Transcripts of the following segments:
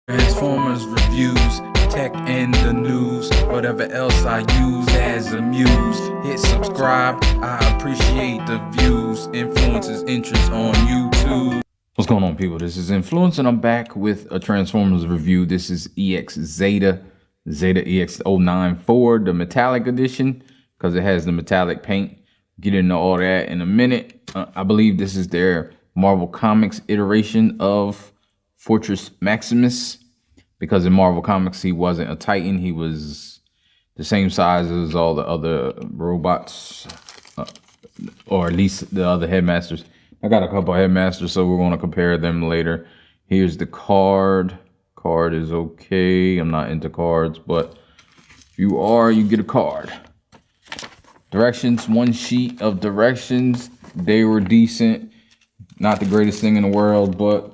Transformers reviews, tech and the news, whatever else I use as a muse. Hit subscribe, I appreciate the views. Influences interest on YouTube. What's going on, people? This is Inflewence, and I'm back with a Transformers review. This is Zeta EX09 for the metallic edition, because it has the metallic paint. Get into all that in a minute. I believe this is their Marvel Comics iteration of Fortress Maximus, because in Marvel Comics he wasn't a Titan. He was the same size as all the other robots, or at least the other Headmasters. I got a couple of Headmasters, so we're going to compare them later. Here's the card. Card is okay. I'm not into cards, but if you are, you get a card. Directions, one sheet of directions. They were decent. Not the greatest thing in the world, but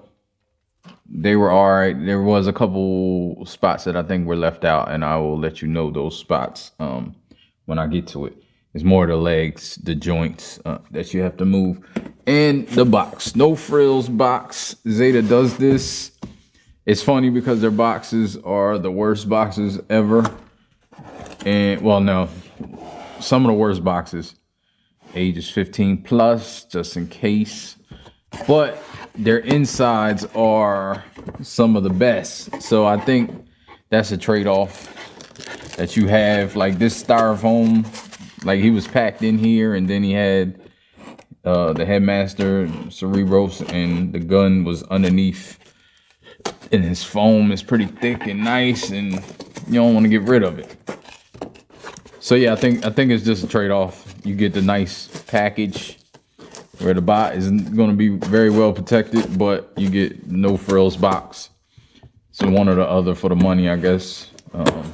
they were all right. There was a couple spots that I think were left out, and I will let you know those spots when I get to it. It's more the legs, the joints that you have to move. And the box, no frills box. Zeta does this. It's funny because their boxes are the worst boxes ever. And well, no, some of the worst boxes. Ages 15 plus, just in case. But their insides are some of the best. So I think that's a trade-off that you have. Like this styrofoam, like he was packed in here, and then he had the Headmaster, Cerebros, and the gun was underneath. And his foam is pretty thick and nice, and you don't want to get rid of it. So yeah, I think it's just a trade-off. You get the nice package where the bot is going to be very well protected, but you get no frills box. So one or the other for the money, I guess. And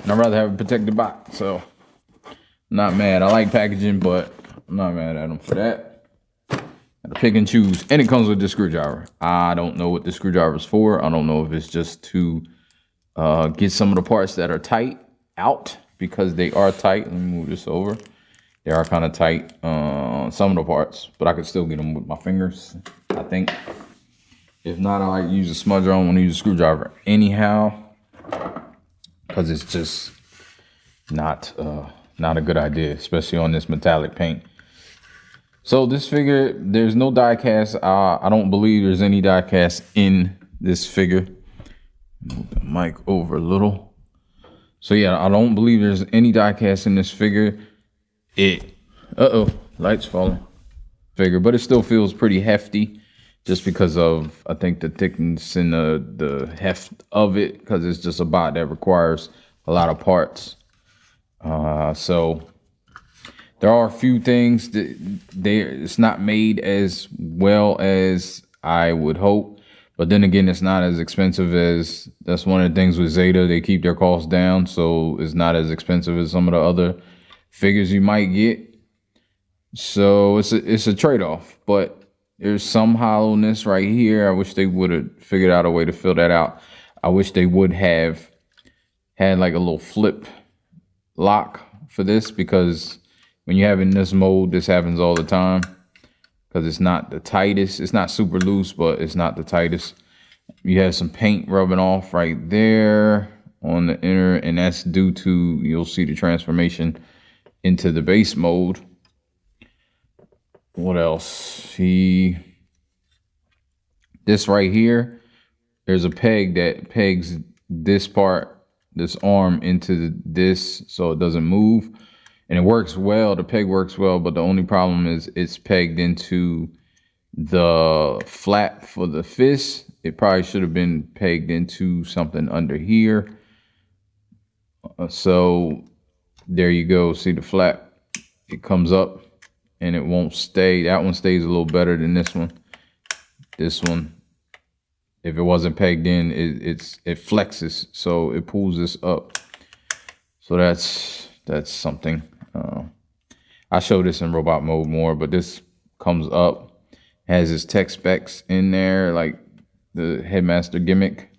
I'd rather have a protected box, so not mad. I like packaging, but I'm not mad at them for that. Gotta pick and choose. And it comes with the screwdriver. I don't know what the screwdriver is for. I don't know if it's just to get some of the parts that are tight out, because they are tight. Let me move this over. They are kind of tight, some of the parts, but I could still get them with my fingers, I think. If not, I like to use a smudger. I don't want to use a screwdriver anyhow, because it's just not a good idea, especially on this metallic paint. So this figure, there's no die cast. I don't believe there's any die cast in this figure. Move the mic over a little. So yeah, I don't believe there's any die cast in this figure. Lights falling. Figure, but it still feels pretty hefty, just because of, I think, the thickness and the heft of it, because it's just a bot that requires a lot of parts. So there are a few things that it's not made as well as I would hope, but then again, it's not as expensive as, that's one of the things with Zeta. They keep their costs down, so it's not as expensive as some of the other figures you might get. So it's a trade-off, but there's some hollowness right here. I wish they would have figured out a way to fill that out. I wish they would have had like a little flip lock for this, because when you have in this mode, this happens all the time, because it's not the tightest. It's not super loose, but it's not the tightest. You have some paint rubbing off right there on the inner, and that's due to, you'll see the transformation into the base mode. What else? This right here, there's a peg that pegs this part, this arm, into this, so it doesn't move. And it works well. The peg works well, but the only problem is it's pegged into the flap for the fist. It probably should have been pegged into something under here. So there you go. See the flap? It comes up and it won't stay. That one stays a little better than this one. This one, if it wasn't pegged in, it flexes, so it pulls this up. So that's something. I show this in robot mode more, but this comes up, has its tech specs in there, like the Headmaster gimmick.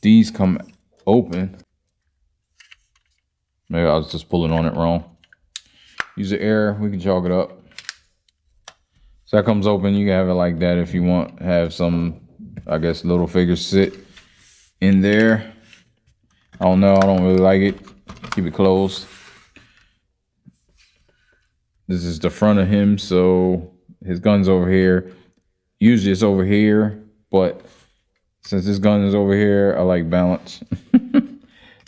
These come open. Maybe I was just pulling on it wrong. Use the air, we can chalk it up. So that comes open. You can have it like that if you want. Have some I guess little figures sit in there. I don't know. I don't really like it. Keep it closed. This is the front of him, so his gun's over here. Usually it's over here, but since this gun is over here, I like balance.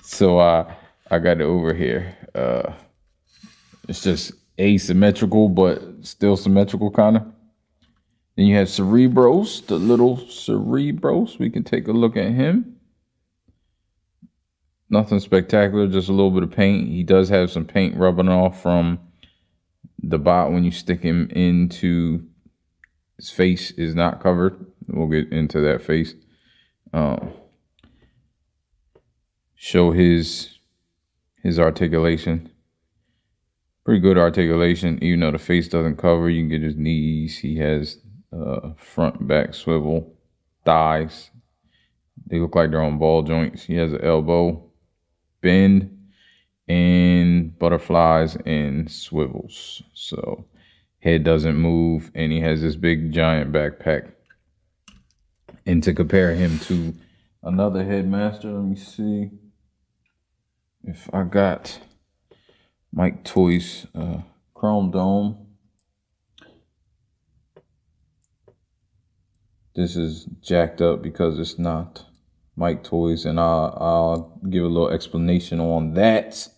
So I got it over here. It's just asymmetrical, but still symmetrical kind of. Then you have Cerebros, the little Cerebros. We can take a look at him. Nothing spectacular, just a little bit of paint. He does have some paint rubbing off from the bot when you stick him into his face is not covered. We'll get into that face. Show his articulation. Pretty good articulation, even though the face doesn't cover. You can get his knees. He has front and back swivel, thighs. They look like they're on ball joints. He has an elbow bend and butterflies and swivels. So head doesn't move, and he has this big giant backpack. And to compare him to another Headmaster, let me see if I got Mike Toys Chrome Dome. This is jacked up because it's not Mike Toys, and I'll give a little explanation on that.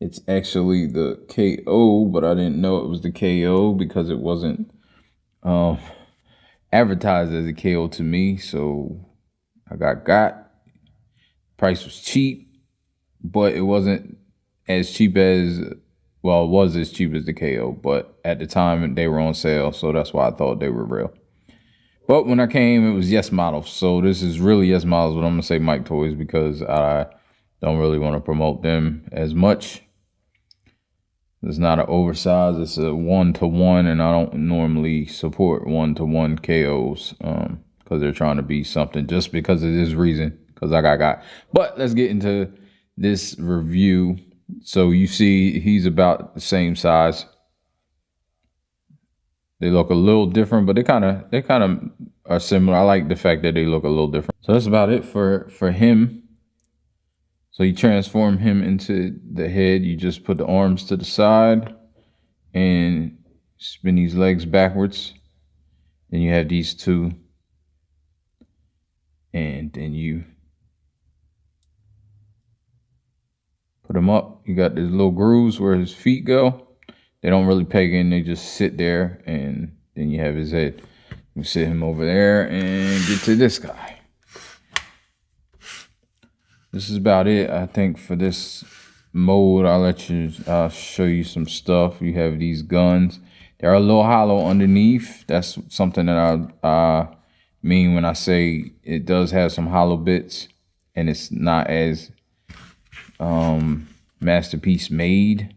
It's actually the KO, but I didn't know it was the KO because it wasn't advertised as a KO to me. So I got. Price was cheap, but it wasn't as cheap as, well, it was as cheap as the KO, but at the time they were on sale, so that's why I thought they were real. But when I came, it was Yes Models. So this is really Yes Models, but I'm going to say Mike Toys because I don't really want to promote them as much. It's not an oversized, it's a 1-to-1, and I don't normally support 1-to-1 KOs because they're trying to be something just because of this reason, because I got. But let's get into this review. So you see he's about the same size. They look a little different, but they kind of are similar. I like the fact that they look a little different. So that's about it for him. So you transform him into the head. You just put the arms to the side and spin these legs backwards. Then you have these two. And then you put them up. You got these little grooves where his feet go. They don't really peg in. They just sit there. And then you have his head. You sit him over there and get to this guy. This is about it, I think, for this mode. I'll show you some stuff. You have these guns. They're a little hollow underneath. That's something that I mean when I say it does have some hollow bits, and it's not as masterpiece made.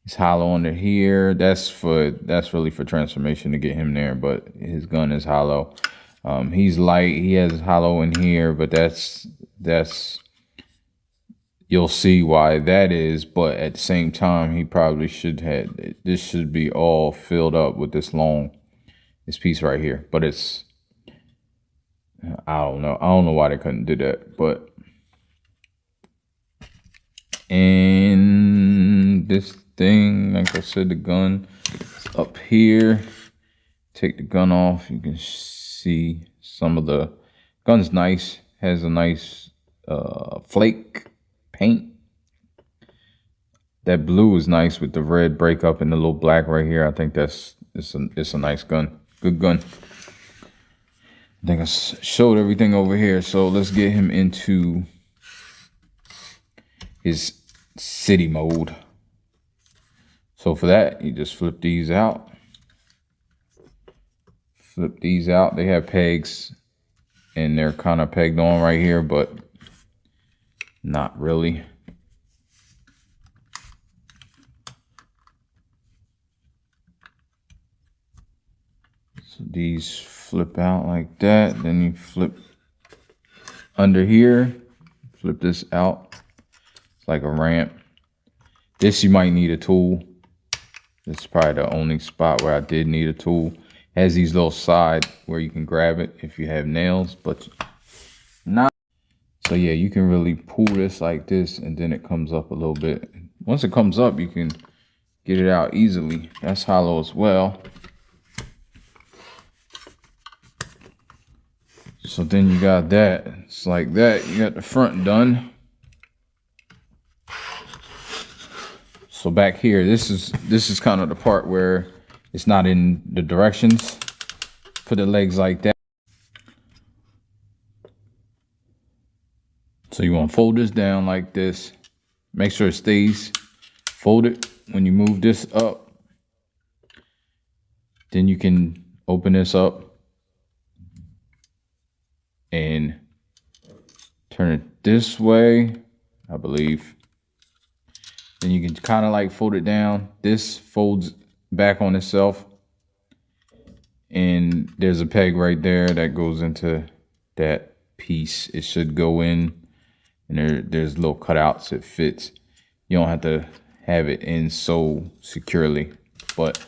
It's hollow under here. That's really for transformation to get him there, but his gun is hollow. He's light. He has hollow in here, but that's you'll see why that is, but at the same time, he probably should have, this should be all filled up with this piece right here, but it's, I don't know why they couldn't do that, but, and this thing, like I said, the gun is up here. Take the gun off, you can see some of the, gun's nice, has a nice flake paint. That blue is nice with the red breakup and the little black right here. I think it's a nice gun. Good gun. I think I showed everything over here. So let's get him into his city mode. So for that, you just flip these out. Flip these out. They have pegs and they're kind of pegged on right here, but not really. So these flip out like that. Then you flip under here. Flip this out. It's like a ramp. This you might need a tool. This is probably the only spot where I did need a tool. Has these little side where you can grab it if you have nails, but not. So yeah, you can really pull this like this, and then it comes up a little bit. Once it comes up, you can get it out easily. That's hollow as well. So then you got that. It's like that. You got the front done. So back here, this is kind of the part where it's not in the directions. Put the legs like that. So you want to fold this down like this. Make sure it stays folded. When you move this up, then you can open this up and turn it this way, I believe. Then you can kind of like fold it down. This folds back on itself. And there's a peg right there that goes into that piece. It should go in. And there's little cutouts. It fits. You don't have to have it in so securely. But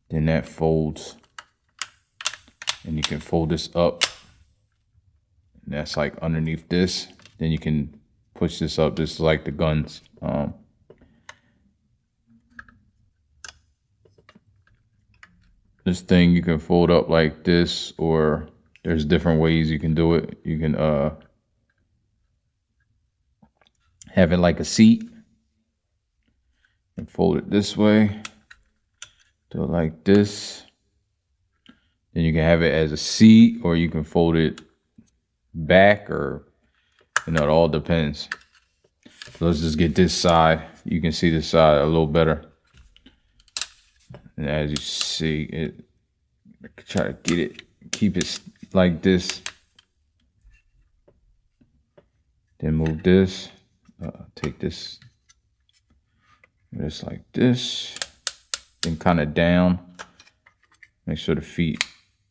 then that folds. And you can fold this up. And that's like underneath this. Then you can push this up. This is like the guns. This thing you can fold up like this, or there's different ways you can do it. You can have it like a seat and fold it this way. Do it like this. Then you can have it as a seat, or you can fold it back, or you know, it all depends. So let's just get this side. You can see this side a little better. And as you see it, try to get it, keep it like this. Then move this, take this like this, then kind of down. Make sure the feet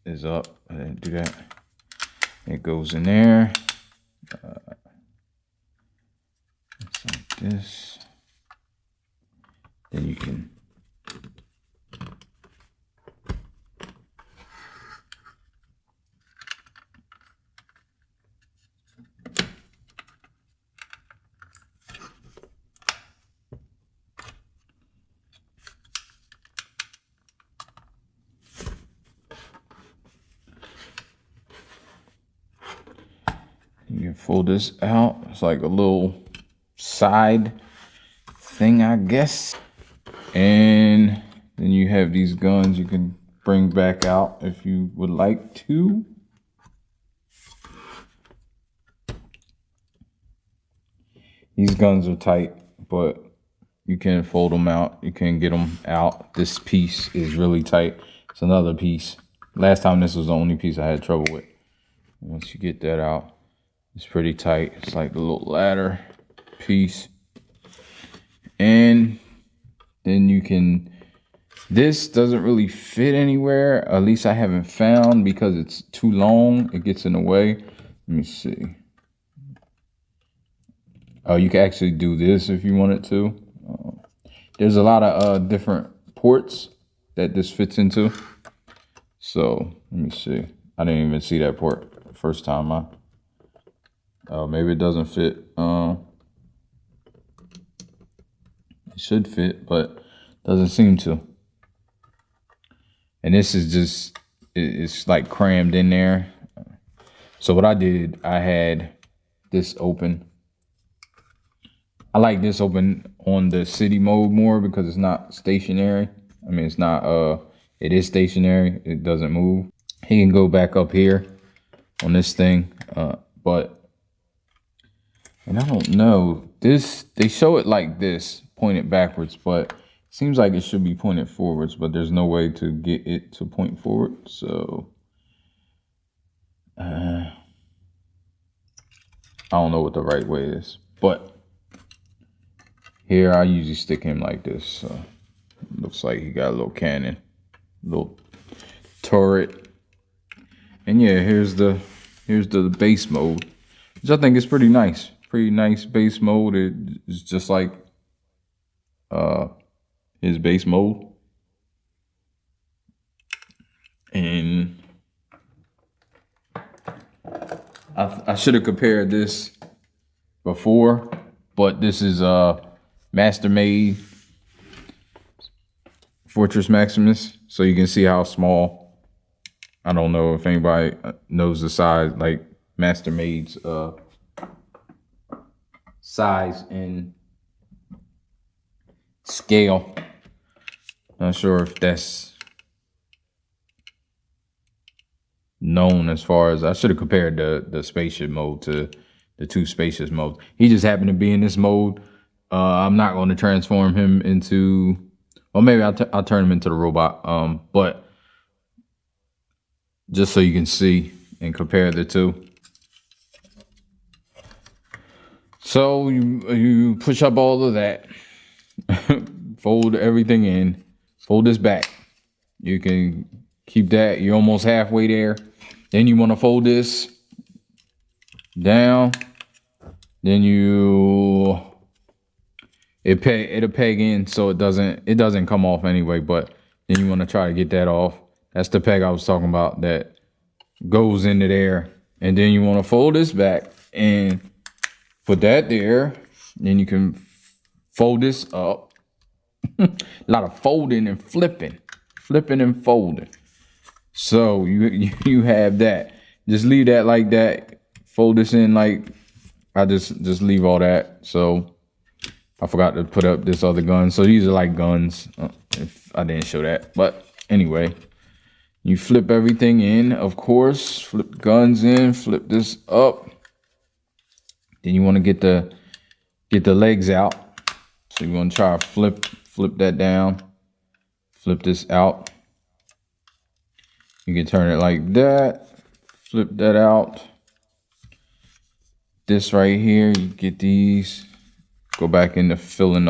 is up. I didn't do that. It goes in there. It's like this. Then you can fold this out. It's like a little side thing, I guess. And then you have these guns you can bring back out if you would like to. These guns are tight, but you can fold them out. You can get them out. This piece is really tight. It's another piece. Last time this was the only piece I had trouble with. Once you get that out, it's pretty tight. It's like a little ladder piece. And then you can, this doesn't really fit anywhere. At least I haven't found, because it's too long. It gets in the way. Let me see. Oh, you can actually do this if you wanted to. There's a lot of different ports that this fits into. So let me see. I didn't even see that port the first time. Maybe it doesn't fit. It should fit, but doesn't seem to. And this is just, it's like crammed in there. So what I did, I had this open. I like this open on the city mode more because it's not stationary. I mean, it's not, it is stationary. It doesn't move. He can go back up here on this thing, and I don't know, this, they show it like this, pointed backwards, but it seems like it should be pointed forwards, but there's no way to get it to point forward. So I don't know what the right way is, but here I usually stick him like this. So looks like he got a little cannon, little turret. And yeah, here's the base mode, which I think is pretty nice. Pretty nice base mode. It's just like his base mode. I should have compared this before, but this is master made Fortress Maximus, so you can see how small. I don't know if anybody knows the size, like master made's size and scale. Not sure if that's known as far as, I should have compared the spaceship mode to the two spacious modes. He just happened to be in this mode. I'm not going to transform him into, or maybe I'll turn him into the robot. But just so you can see and compare the two. So you push up all of that, fold everything in, fold this back. You can keep that. You're almost halfway there. Then you want to fold this down. Then it'll peg in so it doesn't come off anyway. But then you want to try to get that off. That's the peg I was talking about that goes into there. And then you want to fold this back and put that there. Then you can fold this up. A lot of folding and flipping and folding. So you have that. Just leave that like that. Fold this in like, I just leave all that. So I forgot to put up this other gun. So these are like guns. If I didn't show that, but anyway, you flip everything in, of course. Flip guns in. Flip this up. Then you want to get the legs out. So you want to try to flip that down. Flip this out. You can turn it like that. Flip that out. This right here, you get these. Go back into filling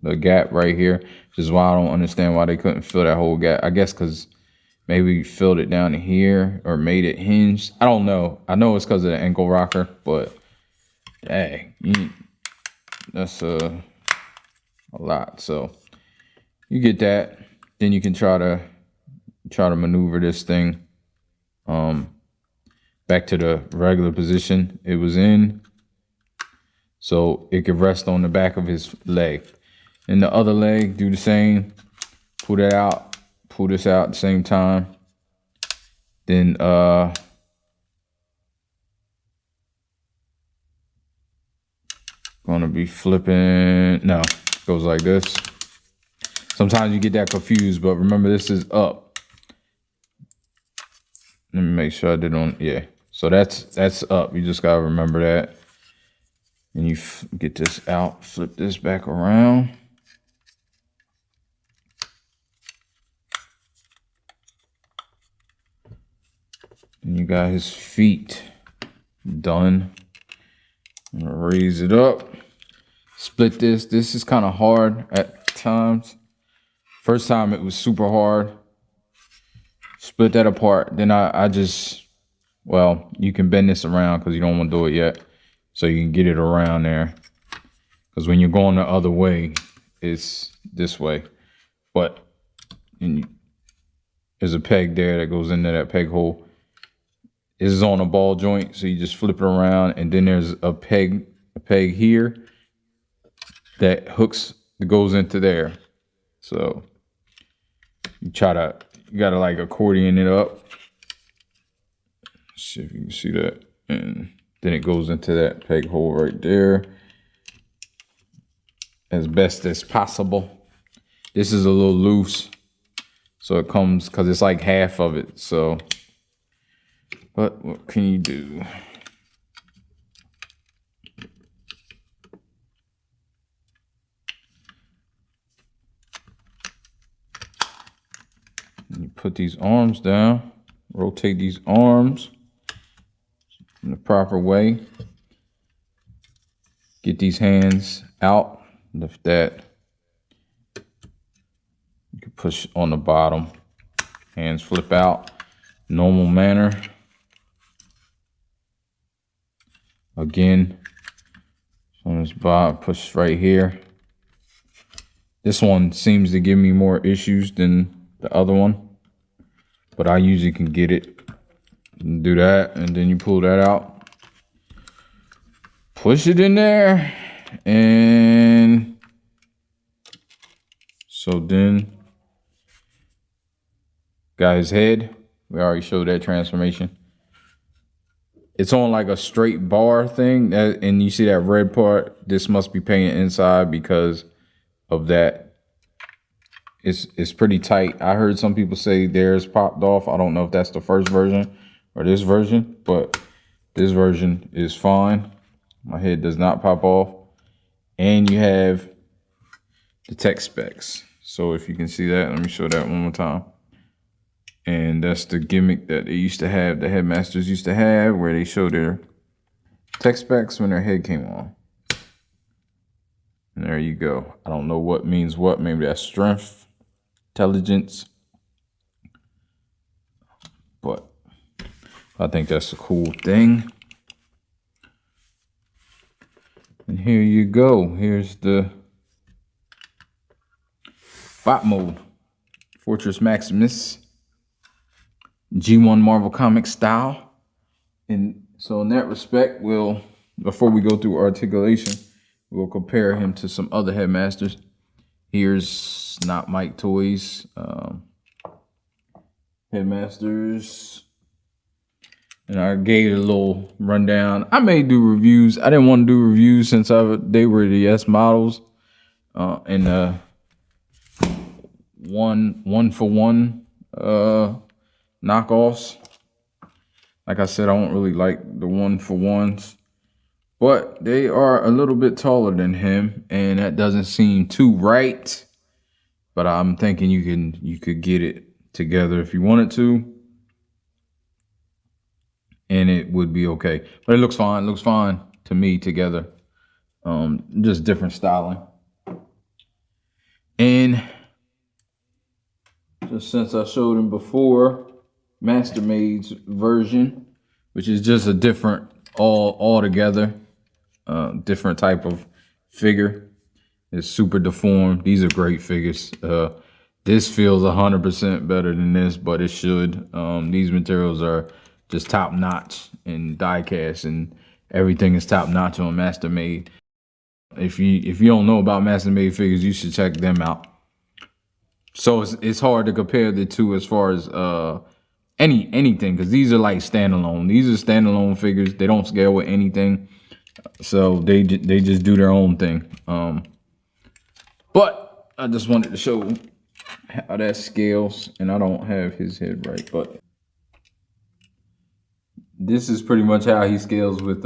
the gap right here. Which is why I don't understand why they couldn't fill that whole gap. I guess because maybe you filled it down to here or made it hinged. I don't know. I know it's because of the ankle rocker, but dang, that's a lot. So you get that. Then you can try to maneuver this thing back to the regular position it was in, so it could rest on the back of his leg. And the other leg, do the same. Pull that out, pull this out at the same time. Then gonna be flipping. No, it goes like this. Sometimes you get that confused, but remember this is up. Let me make sure I did on, yeah. So that's up. You just gotta remember that. And you get this out, flip this back around. And you got his feet done. I'm gonna raise it up. Split this. This is kind of hard at times. First time it was super hard. Split that apart. Then I just, well, you can bend this around because you don't want to do it yet. So you can get it around there. Because when you're going the other way, it's this way. But there's a peg there that goes into that peg hole. This is on a ball joint, so you just flip it around. And then there's a peg here that goes into there. So you gotta like accordion it up. Let's see if you can see that. And then it goes into that peg hole right there as best as possible. This is a little loose, so it comes, because it's like half of it. So, but what can you do? You put these arms down, rotate these arms in the proper way. Get these hands out, lift that. You can push on the bottom, hands flip out, normal manner. Again, on this bottom, push right here. This one seems to give me more issues than the other one, but I usually can get it. Do that, and then you pull that out. push it in there, and so then got his head. We already showed that transformation. It's on like a straight bar thing, and you see that red part. This must be painted inside because of that. It's pretty tight. I heard some people say theirs popped off. I don't know if that's the first version or this version, but this version is fine. My head does not pop off. And you have the tech specs. So if you can see that, let me show that one more time. And that's the gimmick that they used to have, the Headmasters used to have, where they show their tech specs when their head came on. And there you go. I don't know what means what. Maybe that's strength, intelligence. But I think that's a cool thing. And here you go. Here's the bot mode. Fortress Maximus. G1 Marvel Comics style. And so in that respect, before we go through articulation, we'll compare him to some other Headmasters. Here's Not Mike Toys Headmasters. And I gave it a little rundown. I may do reviews. I didn't want to do reviews since they were the S models. And one for one knockoffs. Like I said, I don't really like the one for ones, but they are a little bit taller than him, and that doesn't seem too right. But I'm thinking you could get it together if you wanted to, and it would be okay. But it looks fine. It looks fine to me together. Just different styling. And just since I showed him before, Mastermade's version, which is just a different altogether different type of figure. It's super deformed. These are great figures. This feels 100% better than this, but it should. These materials are just top notch in die cast, and everything is top notch on Mastermade. If you don't know about Mastermade figures, you should check them out. So it's hard to compare the two as far as anything, because these are like standalone. These are standalone figures. They don't scale with anything, so they just do their own thing. But I just wanted to show how that scales, and I don't have his head right, but this is pretty much how he scales with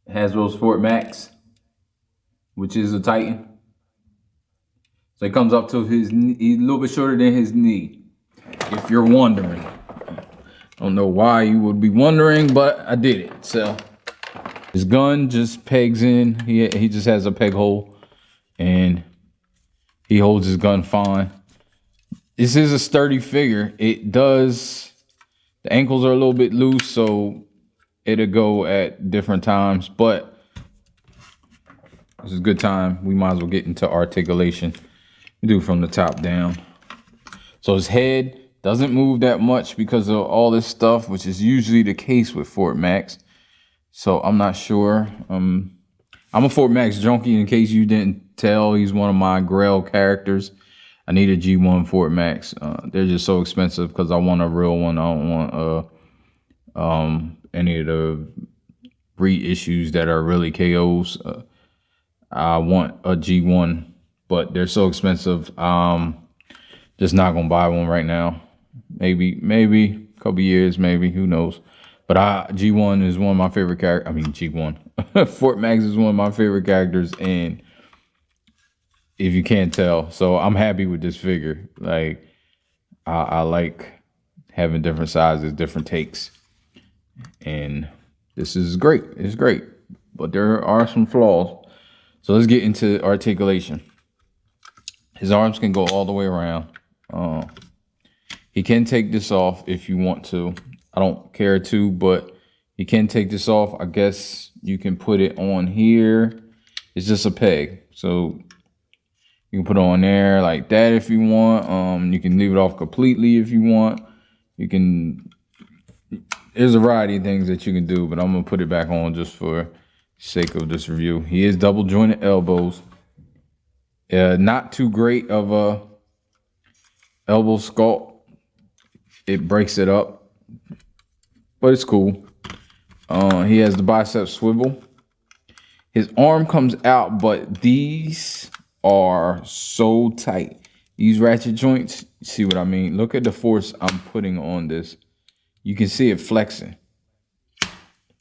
Hasbro's Fort Max, which is a Titan. So he comes up to his knee, he's a little bit shorter than his knee, if you're wondering. I don't know why you would be wondering, but I did it. So his gun just pegs in. He just has a peg hole, and he holds his gun fine. This is a sturdy figure. It does, the ankles are a little bit loose, so it'll go at different times, but this is a good time. We might as well get into articulation. We do from the top down. So his head doesn't move that much because of all this stuff, which is usually the case with Fort Max. So I'm not sure. I'm a Fort Max junkie, in case you didn't tell. He's one of my Grail characters. I need a G1 Fort Max. They're just so expensive because I want a real one. I don't want any of the reissues that are really KOs. I want a G1, but they're so expensive. Just not gonna buy one right now. Maybe a couple years, maybe, who knows. But G1 is one of my favorite characters. I mean, G1. Fort Max is one of my favorite characters, and if you can't tell, so I'm happy with this figure. Like, I like having different sizes, different takes, and this is great. It's great, but there are some flaws. So let's get into articulation. His arms can go all the way around. He can take this off if you want to. I don't care to, but you can take this off. I guess you can put it on here. It's just a peg, so you can put it on there like that if you want. You can leave it off completely if you want. You can there's a variety of things that you can do, but I'm gonna put it back on just for sake of this review. He is double jointed elbows. Not too great of a elbow sculpt. It breaks it up, but it's cool. He has the bicep swivel. His arm comes out, but these are so tight. These ratchet joints, you see what I mean? Look at the force I'm putting on this. You can see it flexing,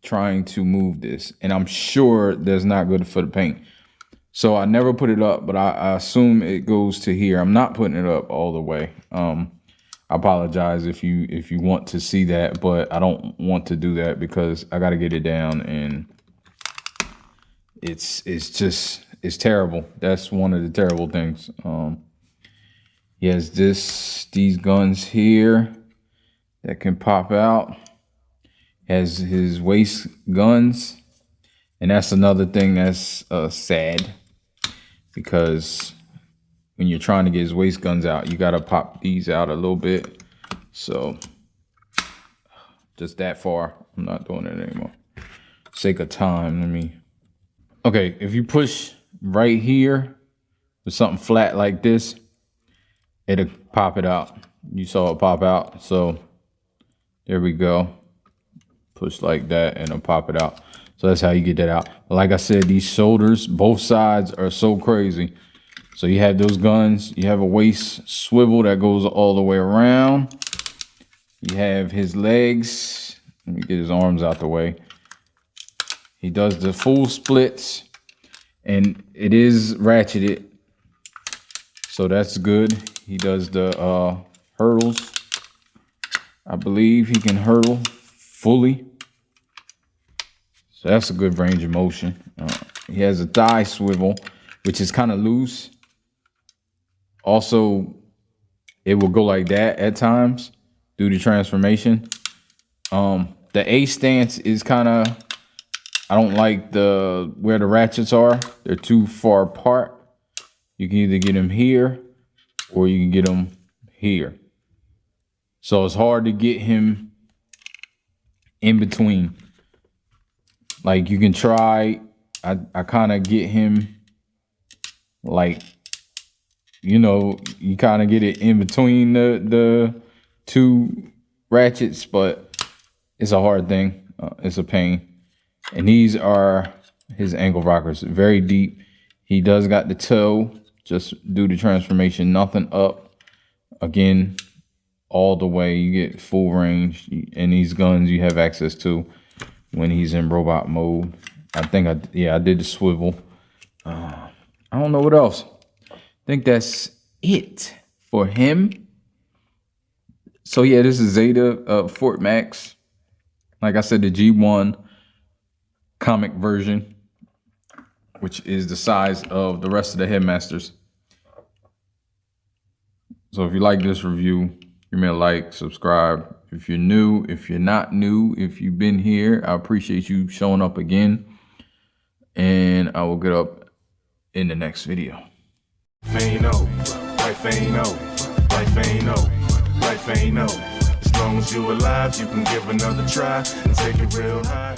trying to move this. And I'm sure that's not good for the paint. So I never put it up, but I assume it goes to here. I'm not putting it up all the way. I apologize if you want to see that, but I don't want to do that because I got to get it down, and it's terrible. That's one of the terrible things. He has these guns here that can pop out. Has his waist guns, and that's another thing that's sad, because when you're trying to get his waist guns out, you gotta pop these out a little bit. So just that far, I'm not doing it anymore. Sake of time, okay, if you push right here with something flat like this, it'll pop it out. You saw it pop out, so there we go. Push like that and it'll pop it out. So that's how you get that out. Like I said, these shoulders, both sides are so crazy. So you have those guns, you have a waist swivel that goes all the way around. You have his legs. Let me get his arms out the way. He does the full splits, and it is ratcheted, so that's good. He does the hurdles. I believe he can hurdle fully. So that's a good range of motion. He has a thigh swivel, which is kind of loose. Also, it will go like that at times due to transformation. The A stance is kind of, I don't like where the ratchets are. They're too far apart. You can either get them here or you can get them here. So it's hard to get him in between. Like you can try, I kind of get him like, you know, you kind of get it in between the two ratchets, but it's a hard thing. It's a pain. And these are his ankle rockers, very deep. He does got the toe, just due to transformation, nothing up. Again, all the way, you get full range. And these guns you have access to when he's in robot mode. I think I did the swivel. I don't know what else. I think that's it for him. So yeah, this is Zeta Fort Max. Like I said, the G1 comic version, which is the size of the rest of the Headmasters. So if you like this review, give me a like, subscribe. If you're new, if you're not new, if you've been here, I appreciate you showing up again. And I will get up in the next video. Ain't over, life ain't over, life ain't over, life ain't over. As long as you're alive, you can give another try and take it real high.